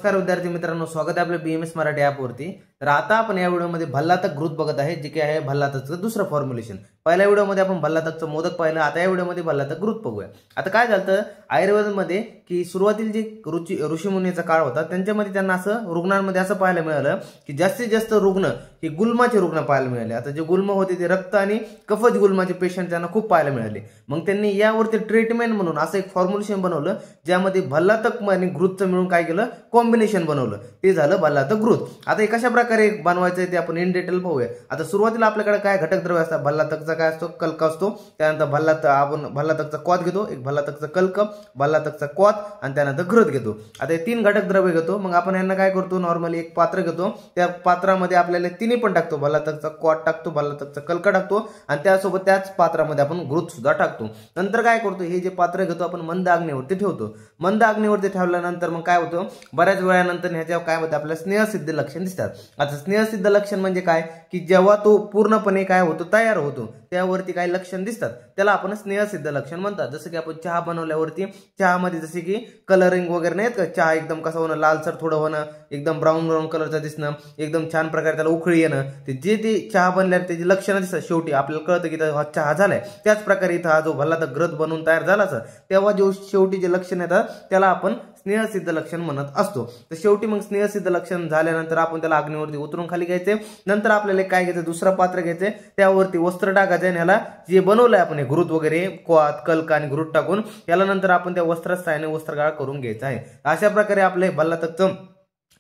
नमस्कार विद्यार्थी मित्रांनो, स्वागत आहे आपल्या बीएमएस मराठी ॲपवरती। तर आता आपण या व्हिडिओमध्ये भल्लातक घृत बघत आहे, जे की आहे भल्लातकचं दुसरं फॉर्म्युलेशन। पहिल्या व्हिडिओमध्ये आपण भल्लातकचं मोदक पाहिलं, आता या व्हिडिओमध्ये भल्लातक घृत बघूया। आता काय झालं आयुर्वेदामध्ये की सुरुवातील जे ऋषीमुनीचा काळ होता त्यांच्यामध्ये त्यांना असं रुग्णांमध्ये असं पाहायला मिळालं की जास्तीत जास्त रुग्ण हे गुल्माचे रुग्ण पाहायला मिळाले। आता जे गुल्म होते ते रक्त आणि कफज गुल्माचे पेशंट त्यांना खूप पाहायला मिळाले। मग त्यांनी यावरती ट्रीटमेंट म्हणून असं एक फॉर्म्युलेशन बनवलं, ज्यामध्ये भल्लातक आणि घृतचं मिळून काय केलं, कॉम्बिनेशन बनवलं, ते झालं भल्लातक घृत। आता हे कशा प्रकारे बनवायचं ते आपण इन डिटेल पाहूया। आता सुरुवातीला आपल्याकडे काय घटक द्रव्य असतात, भल्लातकचा काय असतो, कल्क असतो, त्यानंतर आपण भल्लातकचा क्वाथ घेतो, एक भल्लातकचा कल्क, भल्लातकचा क्वाथ आणि त्यानंतर घृत घेतो। आता हे तीन घटक द्रव्य घेतो, मग आपण यांना काय करतो, नॉर्मली एक पात्र घेतो, त्या पात्रामध्ये आपल्याला तिन्ही पण टाकतो, भल्लातकचा क्वाथ टाकतो, भल्लातकचा कल्क टाकतो आणि त्यासोबत त्याच पात्रामध्ये आपण घृत सुद्धा टाकतो। नंतर काय करतो, हे जे पात्र घेतो आपण मंद अग्नीवरती ठेवतो। मंद अग्नीवरती ठेवल्यानंतर मग काय होतं, बऱ्याच वेळानंतर ह्याच्यावर काय होतं, आपल्याला स्नेहसिद्ध लक्षण दिसतात। आता स्नेहसिद्ध लक्षण म्हणजे काय की जेव्हा तो पूर्णपणे काय होतो, तयार होतो, त्यावरती काही लक्षण दिसतात, त्याला आपण स्नेहसिद्ध लक्षण म्हणतात। जसं की आपण चहा बनवल्यावरती चहामध्ये जसे की कलरिंग वगैरे नाहीत का, चहा एकदम कसं होणं, लालसर थोडं होणं, एकदम ब्राऊन ब्राऊन कलरचं दिसणं, एकदम छान प्रकारे त्याला उकळी येणं, ते चहा बनल्यावर त्याची लक्षणं दिसतात। शेवटी आपल्याला कळतं की हा चहा झालाय। त्याच प्रकारे इथं हा जो भल्लातक घृत बनवून तयार झाला तेव्हा जो शेवटी जे लक्षण येतात त्याला आपण स्नेहसिद्ध लक्षण म्हणत असतो। तर शेवटी मग स्नेहसिद्ध लक्षण झाल्यानंतर आपण त्याला अग्नीवरती उतरून खाली घ्यायचे। नंतर आपल्याला काय घ्यायचं, दुसरं पात्र घ्यायचे, त्यावरती वस्त्र टाकायचं आणि ह्याला जे बनवलंय आपण हे घृत वगैरे क्वाथ कल्क आणि घृत टाकून याला नंतर आपण त्या वस्त्रात सायने वस्त्रगाळ करून घ्यायचा आहे। अशा प्रकारे आपले भल्लातकचं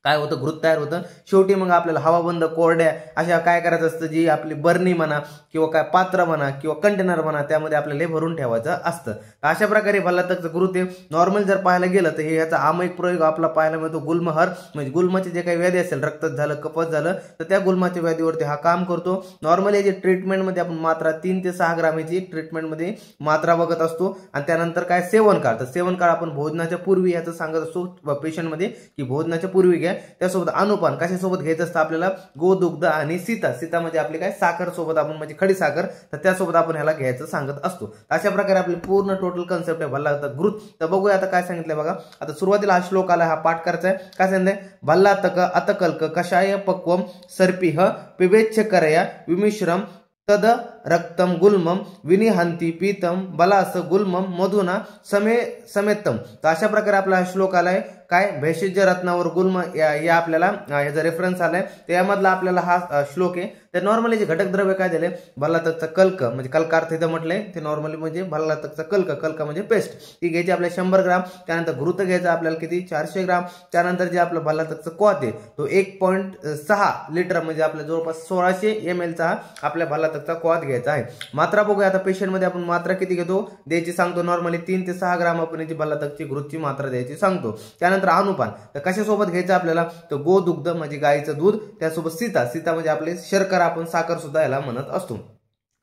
काय होतं, घृत तयार होतं। शेवटी मग आपल्याला हवाबंद कोरड्या अशा काय करायचं असतं, जी आपली बरणी म्हणा किंवा काय पात्र म्हणा किंवा कंटेनर म्हणा, त्यामध्ये आपल्याला भरून ठेवायचं असतं। अशा प्रकारे भल्लातकचं घृत हे नॉर्मल जर पाहायला गेलं तर हे याचा आमयिक प्रयोग आपला पाहायला मिळतो गुल्महर, म्हणजे गुल्माचे जे काही व्याधी असेल, रक्तच झालं, कफच झालं, तर त्या गुल्माच्या व्याधीवरती हा काम करतो। नॉर्मली जे ट्रीटमेंटमध्ये आपण मात्रा 3 ते 6 ग्रामाची ट्रीटमेंटमध्ये मात्रा बघत असतो। आणि त्यानंतर काय सेवन काळ, तर सेवन काळ आपण भोजनाच्या पूर्वी याचं सांगत असतो पेशंटमध्ये की भोजनाच्या पूर्वी घ्या। त्यासोबत अनुपान कशासोबत घ्यायचं असतं, आपल्याला गोदुग्ध आणि सीता म्हणजे आपली काय साखर सोबत आपण म्हणजे खडी साखर, तर त्यासोबत आपण ह्याला घ्यायचं सांगत असतो। अशा प्रकारे आपली पूर्ण टोटल कन्सेप्ट आहे भल्लातक घृत। तर बघूया आता काय सांगितलंय बघा। आता सुरुवातीला हा श्लोक आला, हा पाठ करायचा आहे। काय सांगितलंय, भल्लातक अतकल्क कषाय पक्वम सर्पिह पिबेच्छकरया विमिश्रम तद रक्तम गुल्मम विनिहंती पीतम बलास गुल्मम मधुना समेतम। तर अशा प्रकारे आपला हा श्लोक आलाय। काय भेषज रत्नावर गुल्म या आपल्याला याचा रेफरन्स आलाय, त्यामधला आपल्याला हा श्लोक आहे। तर नॉर्मली जे घटक द्रव्य काय दिले, भल्लातकचा कल्क म्हणजे कल्कार्थ इथं म्हटलंय, ते नॉर्मली म्हणजे भल्लातकचा कल्क म्हणजे पेस्ट, ती घ्यायची आपल्याला 100 ग्राम। त्यानंतर घृत घ्यायचं आपल्याला किती, 400 ग्राम। त्यानंतर जे आपलं भल्लातकचं क्वाथ आहे तो 1.6 लिटर म्हणजे आपल्या जवळपास 1600 ml चा आपल्या भल्लातकचा क्वाथ घ्यायचा आहे। मात्रा बघूया आता पेशंटमध्ये आपण मात्रा किती घेतो द्यायची सांगतो, नॉर्मली 3 ते 6 ग्राम आपण याची भल्लातकची घृतची मात्रा द्यायची सांगतो। त्यानंतर अनुपान, तर कशासोबत घ्यायचं आपल्याला, तर गोदुग्ध म्हणजे गाईचं दूध, त्यासोबत सीता म्हणजे आपले शर्करा, आपण साखर सुद्धा याला म्हणत असतो।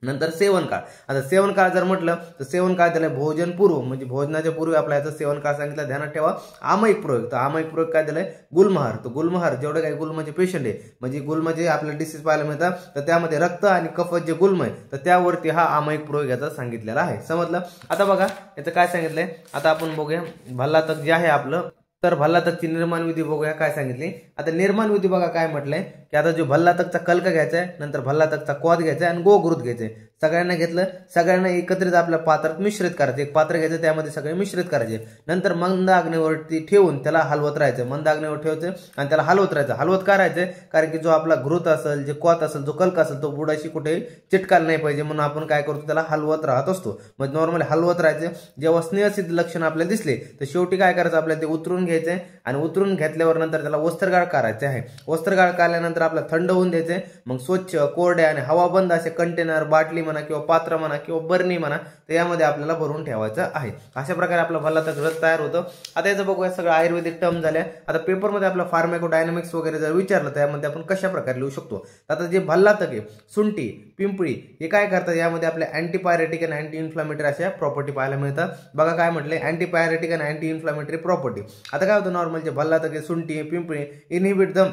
नंतर सेवन काळ, आता सेवन काळ जर म्हटलं तर सेवन काळ त्याला भोजन पूर्व म्हणजे भोजनाच्या पूर्वी आपला याचा सेवन काळ सांगितलं, ध्यानात ठेवा। आमयिक प्रयोग, तर आमयिक प्रयोग काय दिलाय, गुल्महार, तर गुल्महार जेवढे काही गुल्माचे पेशंट आहे म्हणजे गुल्माचे आपल्याला डिसीज पाहायला मिळतात, तर त्यामध्ये रक्त आणि कफत जे गुल्म आहे तर त्यावरती हा आमयिक प्रयोग याचा सांगितलेला आहे। समजलं। आता बघा याचं काय सांगितलंय, आता आपण बघूया भल्लातक जे आहे आपलं, तर भल्लातकची निर्माण विधी बघूया काय सांगितली। आता निर्माण विधी बघा काय म्हटलंय की आता जो भल्लातकचा कल्क घ्यायचा आहे, नंतर भल्लातकचा क्वाथ घ्यायचा आहे आणि गोघृत घ्यायचंय। सगळ्यांना घेतलं, सगळ्यांना एकत्रित आपल्या पात्रात मिश्रित करायचं, एक पात्र घ्यायचं, त्यामध्ये सगळे मिश्रित करायचे। नंतर मंद अग्नीवरती ठेवून त्याला हलवत राहायचं, मंद अग्नीवर ठेवायचं आणि त्याला हलवत राहायचं। हलवत करायचं कारण की जो आपला घृत असेल, जे क्वाथ असेल, जो कल्क असेल, तो बुडाशी कुठे चिटकायला नाही पाहिजे, म्हणून आपण काय करतो, त्याला हलवत राहत असतो। मग नॉर्मली हलवत राहायचं। जेव्हा स्नेहसिद्ध लक्षण आपल्याला दिसले तर शेवटी काय करायचं, आपल्याला ते उतरून घ्यायचंय आणि उतरून घेतल्यावर नंतर त्याला वस्त्रगाळ करायचे आहे। वस्त्रगाळ काढल्यानंतर आपल्याला थंड होऊन द्यायचे। मग स्वच्छ कोरड्या आणि हवाबंद असे कंटेनर, बाटली म्हणा किंवा पात्र म्हणा किंवा बरणी म्हणा, तर यामध्ये आपल्याला भरून ठेवायचं आहे। अशा प्रकारे आपला भल्लातक घृत तयार होतं। आता याचं बघूया, सगळं आयुर्वेदिक टर्म झाल्या। आता पेपरमध्ये आपला फार्माकोडायनामिक्स वगैरे जर विचारलं तर त्यामध्ये आपण कशा प्रकारे लिहू शकतो। आता जे भल्लातक आहे, सुंठी, पिंपळी हे काय करतात, यामध्ये आपल्या अँटीपायरेटिक आणि अँटी इन्फ्लामेटरी अशा प्रॉपर्टी पाहायला मिळतात। बघा काय म्हटले, अँटीपायरेटिक आणि अँटी इन्फ्लामेटरी प्रॉपर्टी। आता काय होतं, नॉर्मल जे भल्लातक आहे, सुंठी, पिंपळी, inhibit the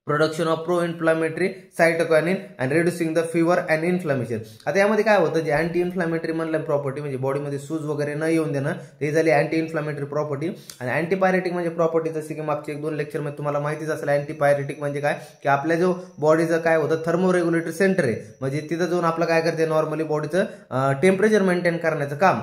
production of pro inflammatory cytokinin and reducing the fever and inflammation. आता यामध्ये काय होतं, जे अँटी इन्फ्लामेटरी म्हणलं प्रॉपर्टी म्हणजे बॉडीमध्ये सूज वगैरे न येऊन देणं, ते झाली अँटी इन्फ्लामेटरी प्रॉपर्टी. आणि अँटीपायरेटिक म्हणजे प्रॉपर्टी जशी की मागच्या 1-2 लेक्चरमध्ये तुम्हाला माहितीच असेल. अँटीपायरेटिक म्हणजे काय, की आपल्या जो बॉडीचं काय होतं थर्मोरेग्युलेटरी सेंटर आहे, म्हणजे तिथं जाऊन आपलं काय करते नॉर्मली बॉडीचं टेम्परेचर मेंटेन करण्याचं काम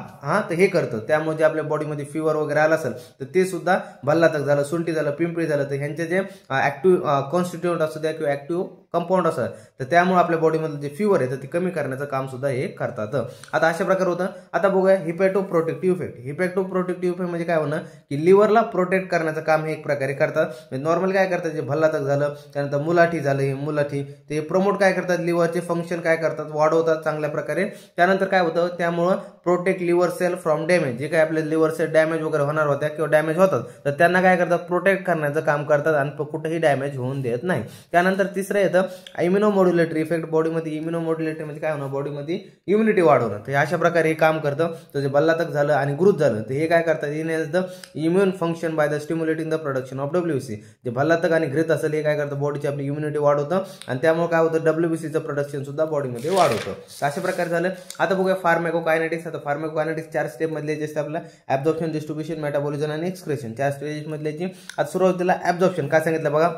तर हे करतं. त्यामुळे जे आपल्या बॉडीमध्ये फीवर वगैरे आला असेल तर ते सुद्धा भल्लातक झालं, सुंठी झालं, पिंपळी झालं, तर ह्यांचे जे ऍक्टिव्ह कॉन्स्टिट्यूएंट असू द्या किंवा ऍक्टिव्ह कंपाऊंड असं, तर त्यामुळे आपल्या बॉडीमध्ये जे फीवर आहे तर ते कमी करण्याचं काम सुद्धा हे करतात. आता अशा प्रकारे होतं. आता बघूया हिपॅटो प्रोटेक्टिव्ह इफेक्ट. हिपॅटो प्रोटेक्टिव्ह इफेक्ट म्हणजे काय होणं, की लिव्हरला प्रोटेक्ट करण्याचं काम हे एक प्रकारे करतात. नॉर्मल काय करतात, जे भल्लातक झालं, त्यानंतर मुलाठी झालं, हे मुलाठी ते प्रमोट काय करतात, लिव्हरचे फंक्शन काय करतात, वाढवतात चांगल्या प्रकारे. त्यानंतर काय होतं, त्यामुळं protect liver cell from damage, जे काय आपले लिव्हर सेल डॅमेज वगैरे होणार होत्या किंवा डॅमेज होतात तर त्यांना काय करतात, प्रोटेक्ट करण्याचं काम करतात आणि कुठेही डॅमेज होऊन देत नाही. त्यानंतर तिसरं येतं इम्युनोमॉड्युलेटरी इफेक्ट. बॉडीमध्ये इम्युनोमॉड्युलेटरी म्हणजे काय होणं, बॉडीमध्ये इम्युनिटी वाढवणं. तर अशा प्रकारे हे काम करतं. तर जे भल्लातक झालं आणि ग्रुथ झालं तर हे काय करतात, enhance the immune function by the stimulating the production of WBC. जे भल्लातक आणि ग्रोथ असेल हे काय करतं, बॉडीची आपली इम्युनिटी वाढवतं आणि त्यामुळे काय होतं, WBCचं प्रोडक्शन सुद्धा बॉडीमध्ये वाढवतं. अशा प्रकारे झालं. आता बघूया फार्माकोकायनेटिक्स. आता फार्माकोकायनेटिक्स 4 स्टेप मधले जे असते आपल्याला ऍब्झॉर्प्शन, डिस्ट्रीब्युशन, मेटाबॉलिझम आणि एक्सक्रेशन 4 स्टेज मधल्याची. आता सुरुवातीला ऍब्झॉर्प्शन काय सांगितलं बघा,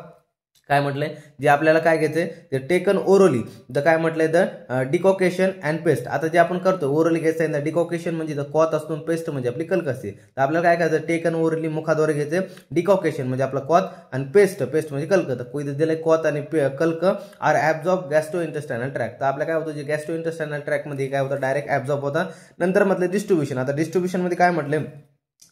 काय म्हटलंय, जे आपल्याला काय घ्यायचंय ते टेकन ओरली द काय म्हटलंय द डिकॉकेशन अँड पेस्ट. आता जे आपण करतो ओरली घ्यायचं आहे, डिकॉकेशन म्हणजे द कॉथ असतो, पेस्ट म्हणजे आपली कल्क असते. तर आपल्याला काय करायचं, टेकन ओरली मुखाद्वारे घ्यायचं, डिकॉकेशन म्हणजे आपला कॉथ आणि पेस्ट म्हणजे कल्क. तर कोई दिलंय कॉथ आणि कल्क आर ऍब्झॉर्ब गॅस्ट्रो इंटेस्टायनल ट्रॅक. तर आपल्या काय होतं, जे गॅस्ट्रो इंटेस्टायनल ट्रॅक मध्ये काय होतं, डायरेक्ट ऍब्झॉर्ब होता. नंतर म्हटलं डिस्ट्रीब्युशन. आता डिस्ट्रीब्युशन मध्ये काय म्हटलं,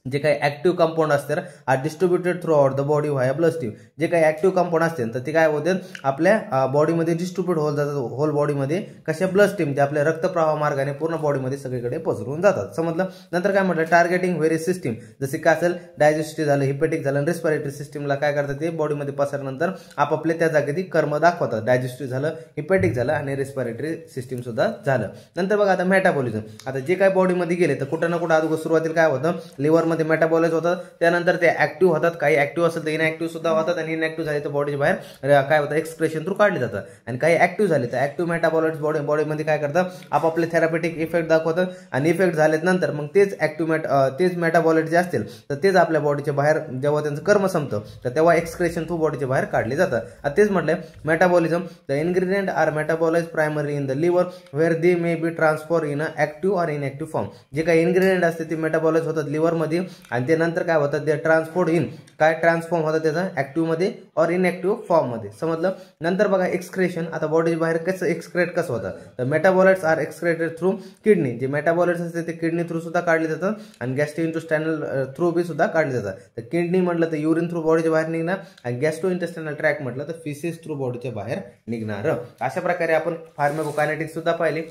जे काही ऍक्टिव्ह कंपाऊंड असतात are distributed throughout the body via blood stream. जे काही ऍक्टिव्ह कंपाऊंड असतील तर ते काय होते, आपल्या बॉडीमध्ये डिस्ट्रीब्युट होत जातात होल बॉडीमध्ये. कशा ब्लड स्ट्रीम, जे आपल्या रक्तप्रवाह मार्गाने पूर्ण बॉडीमध्ये सगळीकडे पसरून जातात. समजलं. नंतर काय म्हटलं, टार्गेटिंग व्हेरियस सिस्टीम, जसे काय असेल डायजेस्टिव्ह झालं, हिपॅटिक झालं, रेस्पिरेटरी सिस्टीमला काय करतात, ते बॉडीमध्ये पसरल्यानंतर आपापले त्या जागी ती कर्म दाखवतात. डायजेस्टिव्ह झालं, हिपॅटिक झालं आणि रेस्पिरेटरी सिस्टीम सुद्धा झालं. नंतर बघा आता मेटाबॉलिझम. आता जे काय बॉडीमध्ये गेले तर कुठं ना कुठं अगोदर सुरुवातीला काय होतं, लिव्हर मध्ये मेटाबॉलाइज होतात, त्यानंतर ते ऍक्टिव्ह होतात, काही ऍक्टिव्ह असेल तर इनऍक्टिव्ह सुद्धा होतात आणि इनऍक्टिव्ह झाले तर बॉडीच्या बाहेर काय होतं, एक्सक्रेशन थ्रू काढले जातात. आणि काही ऍक्टिव्ह झाले तर ऍक्टिव्ह मेटाबॉलाइट्स बॉडीमध्ये काय करतात, आपापले थेरापेटिक इफेक्ट दाखवतात आणि इफेक्ट झालेत नंतर मग तेच तेच मेटाबॉलाइट जे असतील तर तेच आपल्या बॉडीच्या बाहेर जेव्हा त्यांचं कर्म संपतं तर तेव्हा एक्सक्रेशन थ्रू बॉडीच्या बाहेर काढले जातात. तेच म्हटलं metabolism, the ingredient are metabolize primary in the liver where they may be transfer in a active or inactive form. जे काही इन्ग्रेडियंट असते ते मेटाबॉलाइज होतात लिव्हरमध्ये आणि ते नंतर काय होतं, ते ट्रान्सपोर्ट इन काय ट्रान्सफॉर्म होतं त्याचा ऍक्टिव्ह मध्ये और इनऍक्टिव्ह फॉर्म मध्ये. समजलं. नंतर बघा एक्सक्रेशन. आता बॉडी बाहेर कसं एक्सक्रेट कसं होतं, तर मेटाबॉलाइट्स आर एक्सक्रेटेड थ्रू किडनी. जे मेटाबॉलाइट्स असते ते किडनी थ्रू सुद्धा काढले जातात आणि गॅस्ट्रो इंटेस्टायनल थ्रू बी सुद्धा काढले जातात. तर किडनी म्हटलं तर युरिन थ्रू बॉडीच्या बाहेर निघणार आणि गॅस्ट्रो इंटेस्टायनल ट्रॅक म्हटलं तर फिसेस थ्रू बॉडीच्या बाहेर निघणार. अशा प्रकारे आपण फार्माकोकायनेटिक्स सुद्धा पाहिले.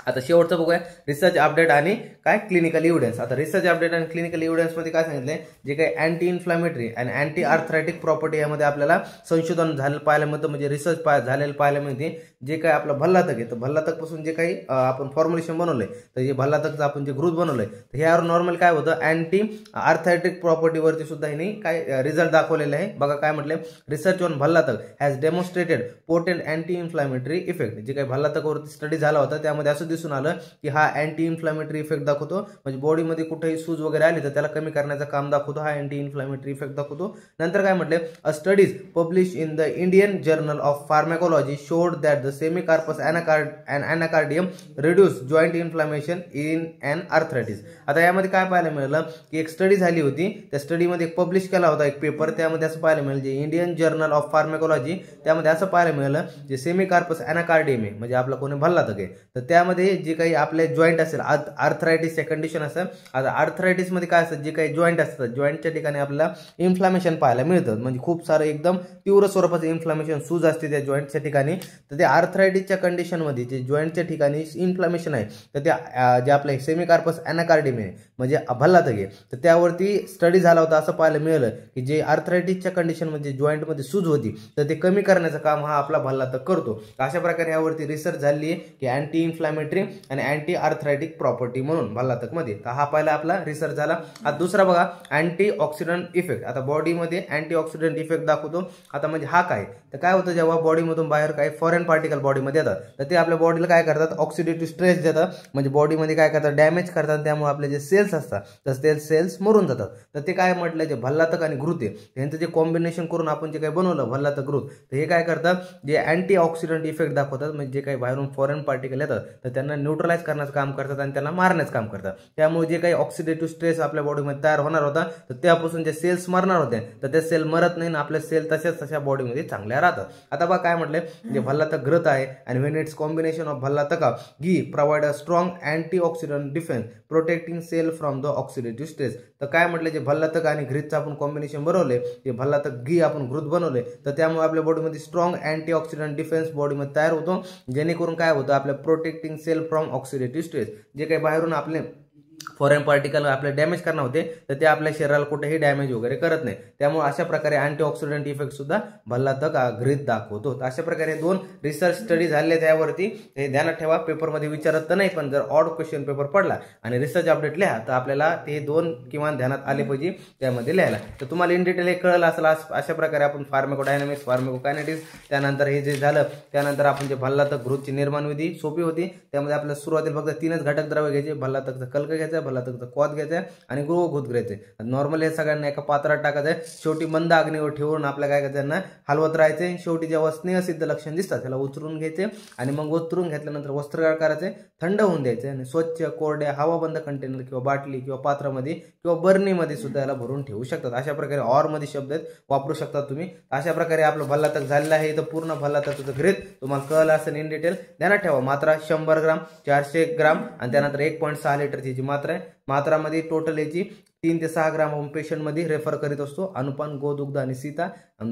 आता शेवटचं बघूया रिसर्च अपडेट आणि काय क्लिनिकल एव्हिडन्स. आता रिसर्च अपडेट आणि क्लिनिकल एव्हिडन्स मध्ये काय सांगितलंय, जे काही अँटी इन्फ्लामेटरी आणि अँटी आर्थरायटिक प्रॉपर्टी यामध्ये आपल्याला संशोधन झालेलं पाहायला मिळतं, म्हणजे रिसर्च झालेलं पाहायला मिळते. जे काही आपलं भल्लातक आहे तर भल्लातक पासून जे काही आपण फॉर्म्युलेशन बनवलंय तर जे भल्लातकचं आपण जे ग्रुथ बनवलंय तर ह्यावर नॉर्मल काय होतं, अँटी आर्थरायटिक प्रॉपर्टीवरती सुद्धा हिने काय रिझल्ट दाखवलेले आहे. बघा काय म्हटलंय, रिसर्च ऑन भल्लातक has demonstrated potent anti inflammatory effect. जे काही भल्लातकवरती स्टडी झाला होता त्यामध्ये असं दिसून आलं की हा अँटी इन्फ्लामेटरी इफेक्ट दाखवतो, म्हणजे बॉडीमध्ये कुठेही सूज वगैरे आली तर त्याला कमी करण्याचं काम दाखवतो, हा अँटी इन्फ्लामेटरी इफेक्ट दाखवतो. नंतर काय म्हटले, a studies publish in the Indian journal of pharmacology showed that the semecarpus anacardium reduce joint inflammation in and arthritis. आता यामध्ये काय पाहायला मिळालं की एक स्टडी झाली होती, त्या स्टडीमध्ये एक पब्लिश केला होता एक पेपर, त्यामध्ये असं पाहायला मिळालं जे इंडियन जर्नल ऑफ फार्माकोलॉजी त्यामध्ये असं पाहायला मिळालं जे सेमिकार्पस anacardium आहे म्हणजे आपला कोणी भल्लातक आहे तर त्यामध्ये जे काही आपले जॉईंट असेल आर्थरायटिसचे कंडिशन असेल. आता आर्थरायटिस मध्ये काय असतं, जे काही जॉईंट असतात जॉईंटच्या ठिकाणी आपल्याला इन्फ्लामेशन पाहायला मिळतं, म्हणजे खूप सारं एकदम तीव्र स्वरूपाचं इन्फ्लामेशन सूज असते त्या जॉईंटच्या ठिकाणी. तर त्या आर्थरायटिसच्या कंडिशन मध्ये जे जॉईंटच्या ठिकाणी इन्फ्लामेशन आहे तर त्या जे आपले सेमिकार्पस anacardium आहे म्हणजे भल्लातक आहे तर त्यावरती स्टडी झाला होता. असं पाहायला मिळालं की जे आर्थरायटिसच्या कंडिशन मध्ये जॉईंट मध्ये सूज होती तर ते कमी करण्याचं काम हा आपला भल्लातक करतो. अशा प्रकारे यावरती रिसर्च झाली आहे की अँटी इन्फ्लामेटरी इन्फ्लॅमेटरी आणि अँटी आर्थरायटिक प्रॉपर्टी म्हणून भल्लातकमध्ये. तर हा पहिला आपला रिसर्च झाला. आता दुसरा बघा अँटी ऑक्सिडंट इफेक्ट. आता बॉडीमध्ये अँटी ऑक्सिडंट इफेक्ट दाखवतो. आता म्हणजे हा काय, तर काय होतं जेव्हा बॉडीमधून बाहेर काही फॉरेन पार्टिकल बॉडीमध्ये येतात तर ते आपल्या बॉडीला काय करतात, ऑक्सिडेटिव्ह स्ट्रेस देतात, म्हणजे बॉडीमध्ये काय करतात, डॅमेज करतात. त्यामुळे आपले जे सेल्स असतात तर ते सेल्स मरून जातात. तर ते काय म्हटलं, जे भल्लातक आणि घृत आहे यांचं जे कॉम्बिनेशन करून आपण जे काही बनवलं भल्लातक घृत, तर हे काय करतात, जे अँटी ऑक्सिडंट इफेक्ट दाखवतात, म्हणजे जे काही बाहेरून फॉरेन पार्टिकल येतात तर त्यांना न्यूट्रलाइज करण्याचं काम करतात आणि त्यांना मारण्याचं काम करतात. त्यामुळे जे काही ऑक्सिडेटिव्ह स्ट्रेस आपल्या बॉडीमध्ये तयार होणार होता तर त्यापासून जे सेल्स मरणार होते तर ते सेल मरत नाही, आपल्या सेल तशाच तशा बॉडीमध्ये चांगल्या राहतात. आता बघा काय म्हटलंय, जे भल्लातक घृत आहे आणि व्हेन इट्स कॉम्बिनेशन ऑफ भल्लातक ghee provide a strong antioxidant defence protecting cell from the oxidative stress. तर काय म्हटलं, जे भल्लातक आणि घृतचं आपण कॉम्बिनेशन बनवले, जे भल्लातक घी आपण घृत बनवले, तर त्यामुळे आपल्या बॉडीमध्ये स्ट्रॉंग अँटीऑक्सिडंट डिफेन्स बॉडीमध्ये तयार होतो, जेणेकरून काय होतं, आपल्या protecting cell from oxidative stress, जे काही बाहेरून आपले फॉरेन पार्टिकल आपले डॅमेज करणार होते तर ते आपल्या शरीराला कुठेही डॅमेज वगैरे करत नाही. त्यामुळे अशा प्रकारे अँटीऑक्सिडंट इफेक्ट सुद्धा भल्लातक घृत दाखवतो. अशा प्रकारे 2 रिसर्च स्टडी झाले त्यावरती. हे ध्यानात ठेवा, पेपरमध्ये विचारत तर नाही, पण जर ऑड क्वेश्चन पेपर पडला आणि रिसर्च अपडेट लिहा तर आपल्याला ते 2 किमान ध्यानात आले पाहिजे त्यामध्ये लिहायला. तर तुम्हाला इन डिटेल हे कळलं असेल. अशा प्रकारे आपण फार्माकोडायनामिक्स, फार्माकोकायनेटिक्स, त्यानंतर हे जे झालं त्यानंतर आपण जे भल्लातक घृतची निर्माण विधी सोपी होती. त्यामध्ये आपल्याला सुरुवातीला फक्त 3च घटक द्रव्य घ्यायचे, भल्लातकचा कल्क घ्यायचा, भल्लातकचा क्वाथ घ्यायचा आणि गृहघृत घ्यायचे. नॉर्मली हे सगळ्यांना एका पात्रात टाकायचं, शेवटी मंद अग्नीवर ठेवून आपल्या काय करायचं, त्यांना हलवत राहायचे. शेवटी जेव्हा स्नेहसिद्ध लक्षण दिसतात त्याला उचलून घ्यायचे आणि मग उचलून घेतल्यानंतर वस्त्रगाळ करायचे, थंड होऊन द्यायचे आणि स्वच्छ कोरड्या हवाबंद कंटेनर किंवा बाटली किंवा पात्रामध्ये किंवा बर्नीमध्ये सुद्धा याला भरून ठेवू शकतात. अशा प्रकारे ऑर मध्ये शब्द आहेत, वापरू शकता तुम्ही. अशा प्रकारे आपलं भल्लातक झालेलं आहे. इथं पूर्ण भल्लातकचं घृत तुम्हाला कळलं असेल इन डिटेल. ध्यानात ठेवा, मात्रा 100 ग्राम, 400 ग्राम आणि त्यानंतर 1.6 लिटरची जी मात्रा आहे. मात्रामध्ये टोटल याची 3 ते 6 ग्राम आपण पेशंटमध्ये रेफर करीत असतो. अनुपान गोदुग्ध आणि सीता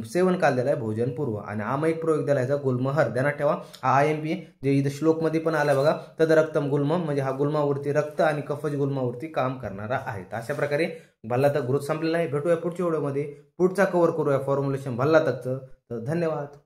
सेवन काल दिलाय भोजन पूर्व आणि आमयिक प्रयोग दिलाय गुलमहर. ध्यानात ठेवा, हा IMP जे इथं श्लोकमध्ये पण आला बघा, तद रक्तम गुल्म, म्हणजे हा गुल्मावरती रक्त आणि कफज गुल्मावरती काम करणारा आहे. अशा प्रकारे भल्लातक घृत संपलेला आहे. भेटूया पुढच्या व्हिडिओमध्ये, पुढचा कव्हर करूया फॉर्म्युलेशन भल्लातकचं. तर धन्यवाद.